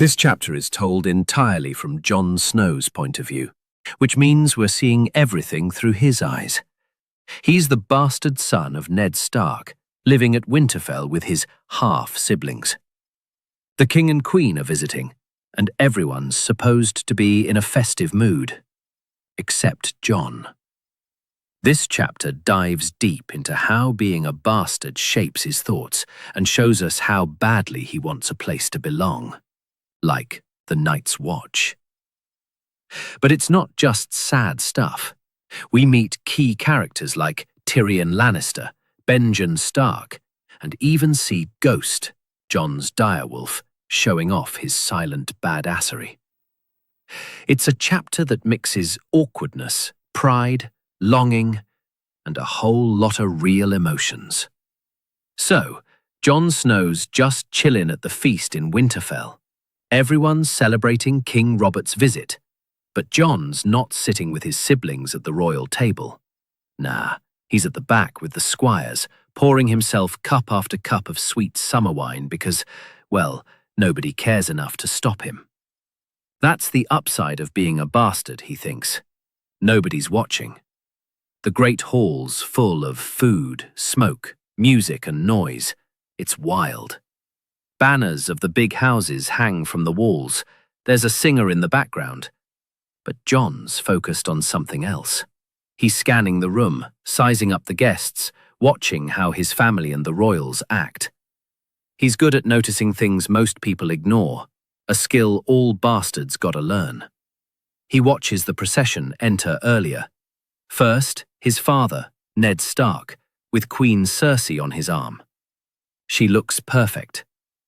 This chapter is told entirely from Jon Snow's point of view, which means we're seeing everything through his eyes. He's the bastard son of Ned Stark, living at Winterfell with his half-siblings. The king and queen are visiting, and everyone's supposed to be in a festive mood. Except Jon. This chapter dives deep into how being a bastard shapes his thoughts and shows us how badly he wants a place to belong. Like the Night's Watch. But it's not just sad stuff. We meet key characters like Tyrion Lannister, Benjen Stark, and even see Ghost, Jon's direwolf, showing off his silent badassery. It's a chapter that mixes awkwardness, pride, longing, and a whole lot of real emotions. So, Jon Snow's just chillin' at the feast in Winterfell. Everyone's celebrating King Robert's visit, but Jon's not sitting with his siblings at the royal table. Nah, he's at the back with the squires, pouring himself cup after cup of sweet summer wine because, well, nobody cares enough to stop him. That's the upside of being a bastard, he thinks. Nobody's watching. The great hall's full of food, smoke, music and noise. It's wild. Banners of the big houses hang from the walls. There's a singer in the background. But Jon's focused on something else. He's scanning the room, sizing up the guests, watching how his family and the royals act. He's good at noticing things most people ignore, a skill all bastards gotta learn. He watches the procession enter earlier. First, his father, Ned Stark, with Queen Cersei on his arm. She looks perfect.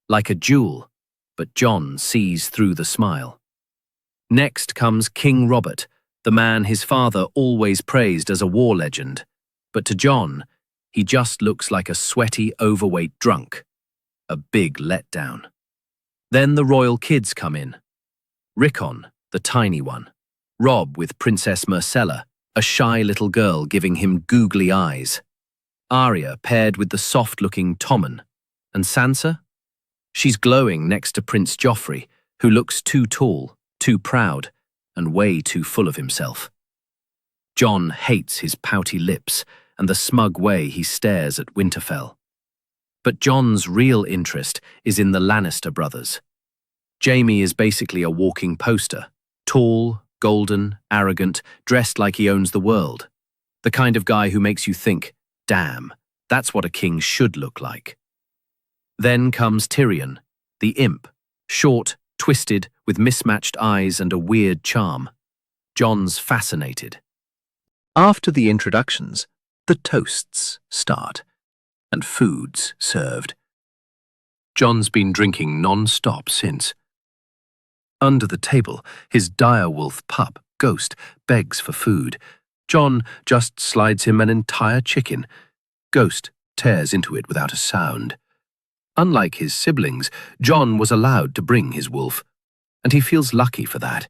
Like a jewel, but Jon sees through the smile. Next comes King Robert, the man his father always praised as a war legend, but to Jon, he just looks like a sweaty, overweight drunk. A big letdown. Then the royal kids come in. Rickon, the tiny one. Robb with Princess Myrcella, a shy little girl giving him googly eyes. Arya paired with the soft-looking Tommen. And Sansa? She's glowing next to Prince Joffrey, who looks too tall, too proud, and way too full of himself. Jon hates his pouty lips and the smug way he stares at Winterfell. But Jon's real interest is in the Lannister brothers. Jaime is basically a walking poster, tall, golden, arrogant, dressed like he owns the world. The kind of guy who makes you think, damn, that's what a king should look like. Then comes Tyrion, the imp, short, twisted, with mismatched eyes and a weird charm. Jon's fascinated. After the introductions, the toasts start, and food's served. Jon's been drinking non-stop since. Under the table, his direwolf pup, Ghost, begs for food. Jon just slides him an entire chicken. Ghost tears into it without a sound. Unlike his siblings, Jon was allowed to bring his wolf, and he feels lucky for that.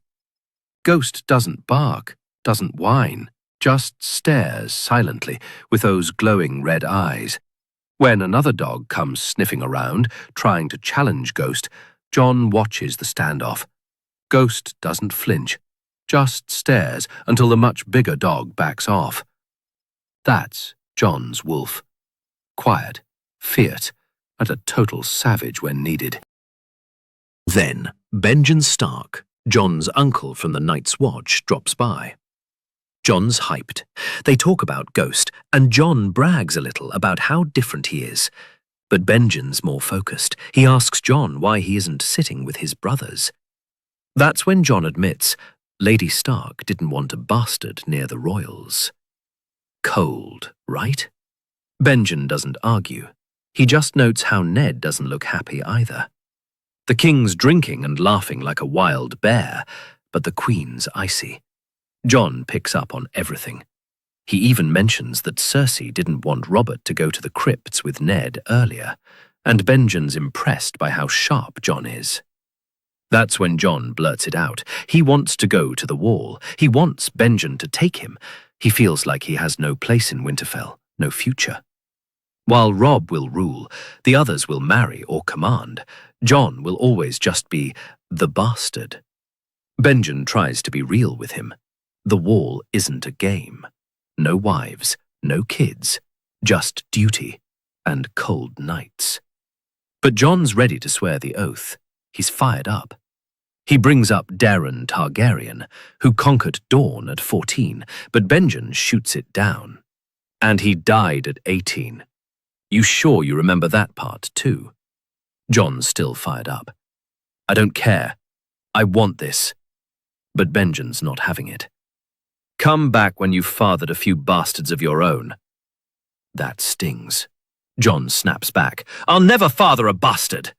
Ghost doesn't bark, doesn't whine, just stares silently with those glowing red eyes. When another dog comes sniffing around, trying to challenge Ghost, Jon watches the standoff. Ghost doesn't flinch, just stares until the much bigger dog backs off. That's Jon's wolf. Quiet, fierce, and a total savage when needed. Then, Benjen Stark, Jon's uncle from the Night's Watch, drops by. Jon's hyped. They talk about Ghost, and Jon brags a little about how different he is. But Benjen's more focused. He asks Jon why he isn't sitting with his brothers. That's when Jon admits Lady Stark didn't want a bastard near the royals. Cold, right? Benjen doesn't argue. He just notes how Ned doesn't look happy either. The king's drinking and laughing like a wild bear, but the queen's icy. Jon picks up on everything. He even mentions that Cersei didn't want Robert to go to the crypts with Ned earlier, and Benjen's impressed by how sharp Jon is. That's when Jon blurts it out. He wants to go to the wall. He wants Benjen to take him. He feels like he has no place in Winterfell, no future. While Rob will rule, the others will marry or command. John will always just be the bastard. Benjen tries to be real with him. The wall isn't a game. No wives, no kids, just duty and cold nights. But John's ready to swear the oath. He's fired up. He brings up Daeron Targaryen, who conquered Dawn at 14, but Benjen shoots it down. And he died at 18. You sure you remember that part too? John's still fired up. I don't care. I want this. But Benjen's not having it. Come back when you've fathered a few bastards of your own. That stings. John snaps back. I'll never father a bastard.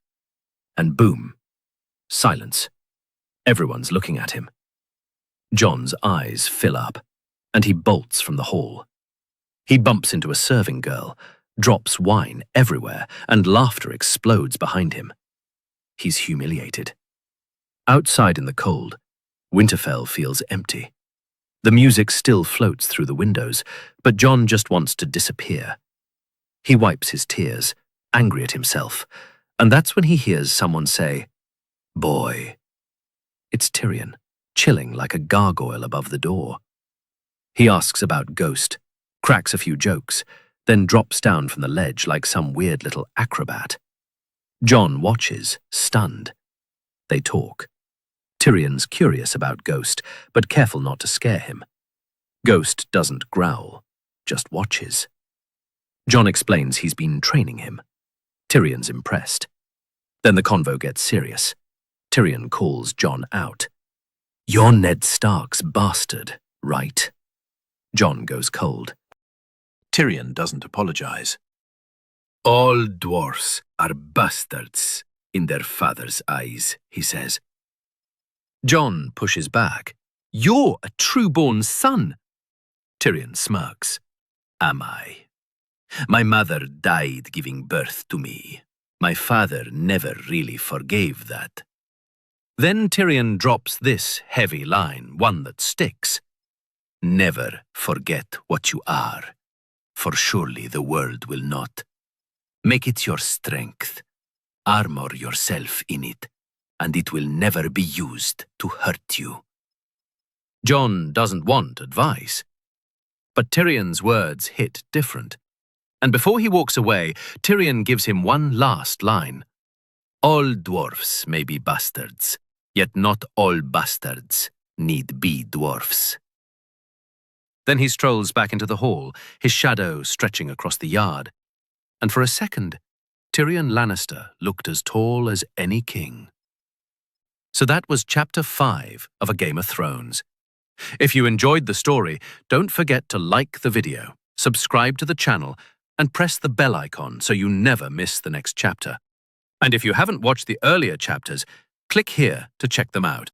And boom. Silence. Everyone's looking at him. John's eyes fill up, and he bolts from the hall. He bumps into a serving girl, drops wine everywhere, and laughter explodes behind him. He's humiliated. Outside in the cold, Winterfell feels empty. The music still floats through the windows, but John just wants to disappear. He wipes his tears, angry at himself, and that's when he hears someone say, "Boy." It's Tyrion, chilling like a gargoyle above the door. He asks about Ghost, cracks a few jokes, then drops down from the ledge like some weird little acrobat. John watches, stunned. They talk. Tyrion's curious about Ghost, but careful not to scare him. Ghost doesn't growl, just watches. John explains he's been training him. Tyrion's impressed. Then the convo gets serious. Tyrion calls John out. You're Ned Stark's bastard, right? John goes cold. Tyrion doesn't apologize. All dwarfs are bastards in their father's eyes, he says. John pushes back. You're a true-born son. Tyrion smirks. Am I? My mother died giving birth to me. My father never really forgave that. Then Tyrion drops this heavy line, one that sticks. Never forget what you are, for surely the world will not. Make it your strength. Armor yourself in it, and it will never be used to hurt you. John doesn't want advice. But Tyrion's words hit different. And before he walks away, Tyrion gives him one last line. All dwarfs may be bastards, yet not all bastards need be dwarfs. Then he strolls back into the hall, his shadow stretching across the yard. And for a second, Tyrion Lannister looked as tall as any king. So that was Chapter 5 of A Game of Thrones. If you enjoyed the story, don't forget to like the video, subscribe to the channel, and press the bell icon so you never miss the next chapter. And if you haven't watched the earlier chapters, click here to check them out.